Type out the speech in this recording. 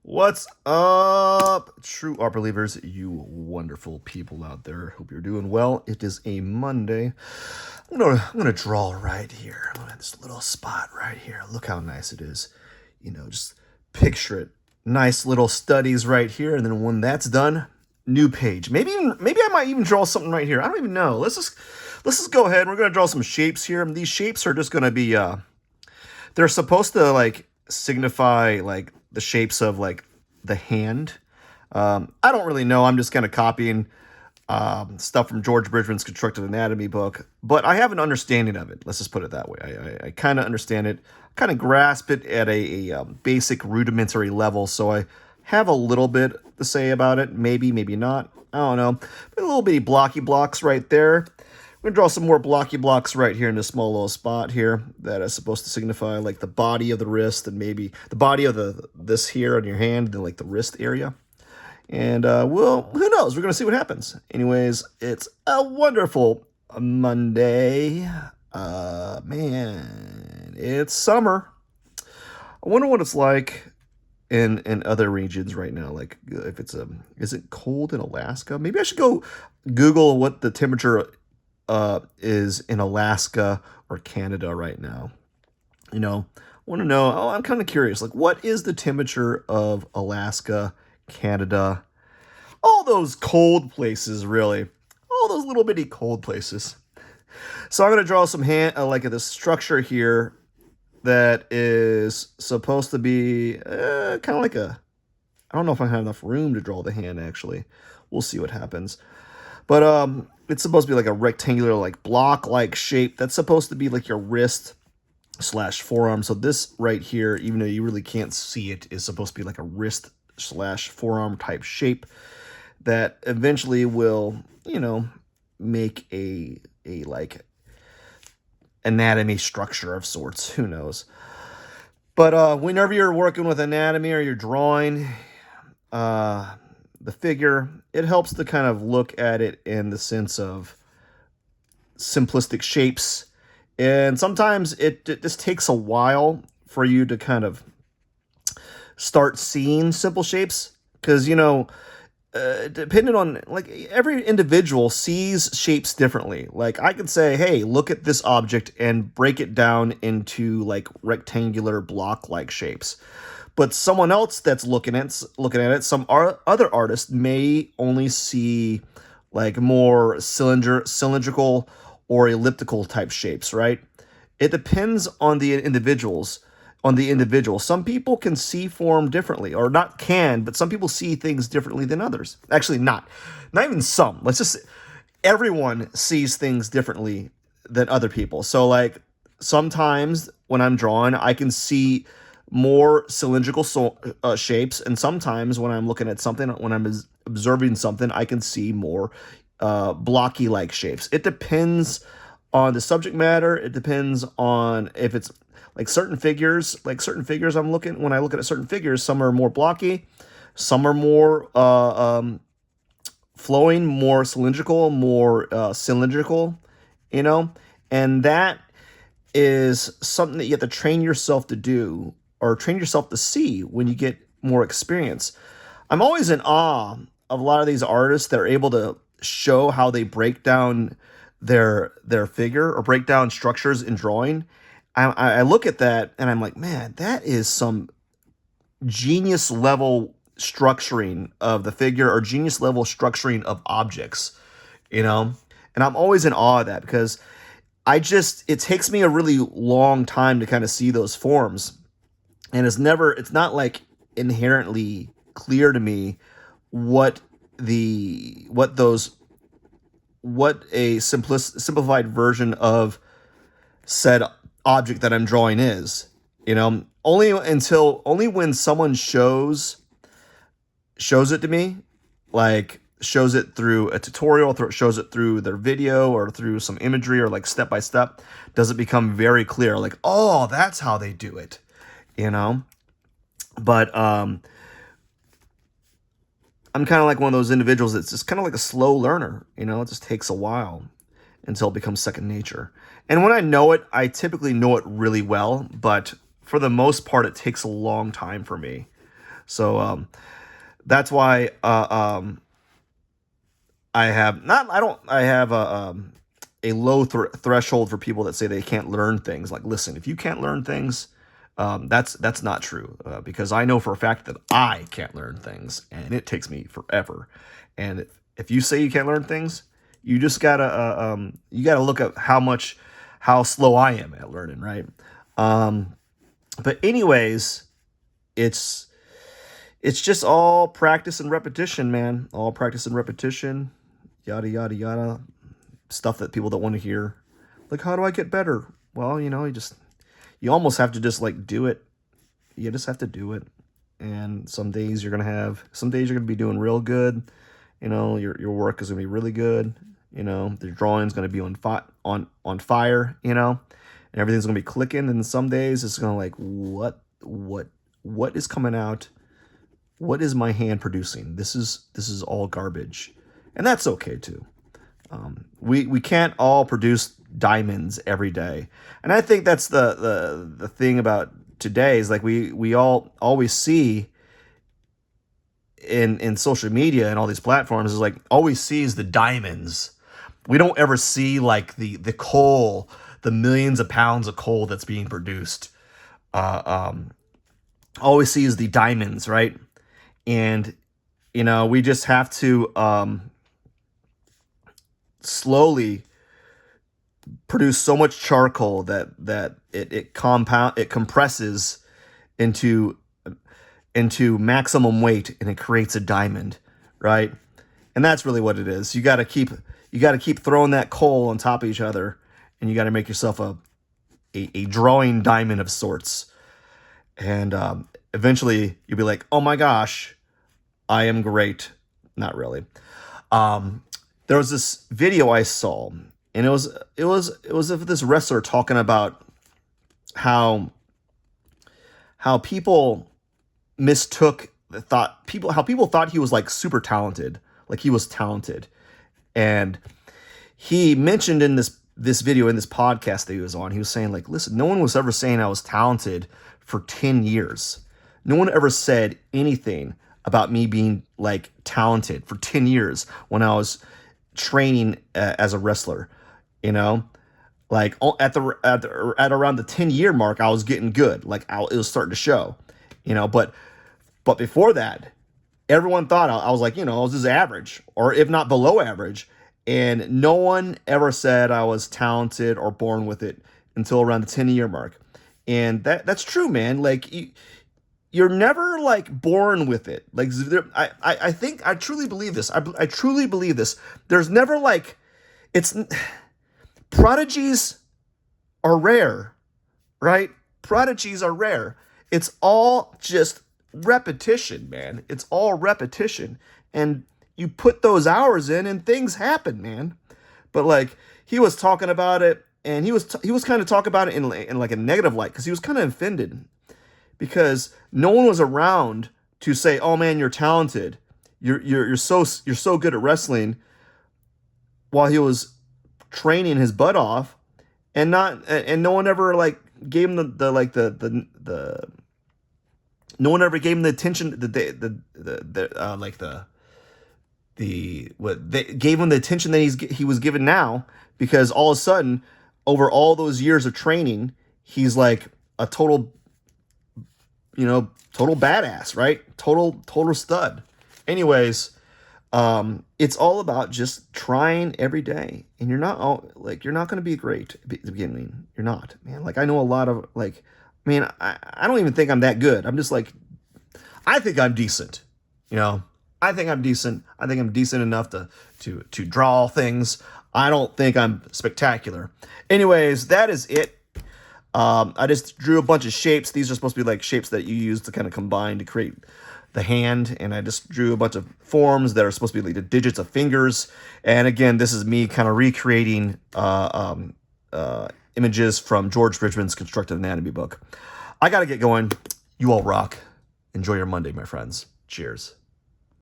What's up, true art believers, you wonderful people out there? Hope you're doing well. It is a Monday. I'm gonna draw right here. I'm gonna have this little spot right here. Look how nice it is. Just picture it. Nice little studies right here, and then when that's done, new page. Maybe I might even draw something right here. I don't even know. Let's just go ahead. We're gonna draw some shapes here. And these shapes are just gonna be they're supposed to like signify like the shapes of like the hand. I don't really know. I'm just kind of copying stuff from George Bridgman's Constructed Anatomy book, but I have an understanding of it. Let's just put it that way. I kind of understand it, kind of grasp it at a basic rudimentary level. So I have a little bit to say about it. Maybe, maybe not. I don't know. But a little bitty blocky blocks right there. We're gonna draw some more blocky blocks right here in this small little spot here that is supposed to signify like the body of the wrist and maybe the body of this here on your hand, then like the wrist area. And well, who knows? We're gonna see what happens. Anyways, it's a wonderful Monday. Man, it's summer. I wonder what it's like in other regions right now. Like if is it cold in Alaska? Maybe I should go Google what the temperature is in Alaska or Canada right now. I want to know. Oh, I'm kind of curious. Like, what is the temperature of Alaska, Canada, all those cold places, really, all those little bitty cold places. So I'm gonna draw some like this structure here that is supposed to be kind of like a. I don't know if I have enough room to draw the hand. Actually, we'll see what happens. But it's supposed to be like a rectangular, like block-like shape. That's supposed to be like your wrist slash forearm. So this right here, even though you really can't see it, is supposed to be like a wrist slash forearm type shape that eventually will, make a like anatomy structure of sorts. Who knows? But whenever you're working with anatomy or you're drawing, the figure, it helps to kind of look at it in the sense of simplistic shapes. And sometimes it just takes a while for you to kind of start seeing simple shapes because, depending on like every individual sees shapes differently. Like I could say, hey, look at this object and break it down into like rectangular block like shapes. But someone else that's looking at it, some other artist may only see like more cylindrical or elliptical type shapes, right? It depends on the individuals. On the individual, some people can see form differently, or not can, but some people see things differently than others. Actually, not even some. Let's just everyone sees things differently than other people. So like sometimes when I'm drawing, I can see more cylindrical shapes, and sometimes when I'm looking at something, when I'm observing something, I can see more blocky like shapes. It depends on the subject matter. It depends on if it's like certain figures. I'm looking when I look at certain figures. Some are more blocky, some are more flowing, more cylindrical, and that is something that you have to train yourself to do or train yourself to see when you get more experience. I'm always in awe of a lot of these artists that are able to show how they break down their figure or break down structures in drawing. I look at that and I'm like, man, that is some genius level structuring of the figure or genius level structuring of objects, And I'm always in awe of that because it takes me a really long time to kind of see those forms. And it's not like inherently clear to me what a simplified version of said object that I'm drawing is, only when someone shows it to me, like shows it through a tutorial, shows it through their video or through some imagery or like step by step, does it become very clear, like, oh, that's how they do it, But I'm kind of like one of those individuals that's just kind of like a slow learner, it just takes a while until it becomes second nature. And when I know it, I typically know it really well, but for the most part, it takes a long time for me. So that's why I have not. I don't. I have a low threshold for people that say they can't learn things. Like, listen, if you can't learn things, that's not true. Because I know for a fact that I can't learn things, and it takes me forever. And if you say you can't learn things, you gotta look at how slow I am at learning, right? But anyways, it's it's just all practice and repetition, man. All practice and repetition, yada yada yada. Stuff that people don't want to hear. Like, how do I get better? Well, you almost have to just like do it. You just have to do it. And some days you're gonna be doing real good. Your work is gonna be really good. The drawing's gonna be on fire. And everything's gonna be clicking. And some days it's gonna like, what is coming out? What is my hand producing? This is all garbage, and that's okay too. We can't all produce diamonds every day, and I think that's the thing about today is like we all always see in social media and all these platforms is like always sees the diamonds. We don't ever see like the coal, the millions of pounds of coal that's being produced. Always sees the diamonds, right? And we just have to slowly produce so much charcoal that it compresses into maximum weight, and it creates a diamond, right? And that's really what it is. You got to keep throwing that coal on top of each other, and you got to make yourself a drawing diamond of sorts. And eventually you'll be like, oh my gosh, I am great. Not really. There was this video I saw, and it was of this wrestler talking about how people mistook how people thought he was like super talented, like he was talented. And he mentioned in this video, in this podcast that he was on, he was saying like, listen, no one was ever saying I was talented for 10 years. No one ever said anything about me being like talented for 10 years when I was training as a wrestler. Like at around the 10-year mark, I was getting good. Like it was starting to show. But before that, everyone thought I was like, I was just average, or if not below average. And no one ever said I was talented or born with it until around the 10-year mark. And that's true, man. Like you're never like born with it. Like I truly believe this. I truly believe this. There's never like, prodigies are rare, right? Prodigies are rare. It's all just repetition, man. It's all repetition. And you put those hours in and things happen, man. But like he was talking about it, and he was kind of talking about it in like a negative light, because he was kind of offended because no one was around to say, "Oh man, you're talented. You're so good at wrestling," while he was training his butt off, and no one ever like gave him the no one ever gave him the attention what they gave him the attention that he was given now, because all of a sudden, over all those years of training, he's like a total badass, right? Total stud. Anyways, it's all about just trying every day, and you're not going to be great at the beginning. You're not, man. Like I know a lot of I don't even think I'm that good. I'm just like, I think I'm decent, I think I'm decent. I think I'm decent enough to draw things. I don't think I'm spectacular. Anyways, that is it. I just drew a bunch of shapes. These are supposed to be like shapes that you use to kind of combine to create the hand. And I just drew a bunch of forms that are supposed to be like the digits of fingers. And again, this is me kind of recreating images from George Bridgman's Constructed Anatomy book. I got to get going. You all rock. Enjoy your Monday, my friends. Cheers.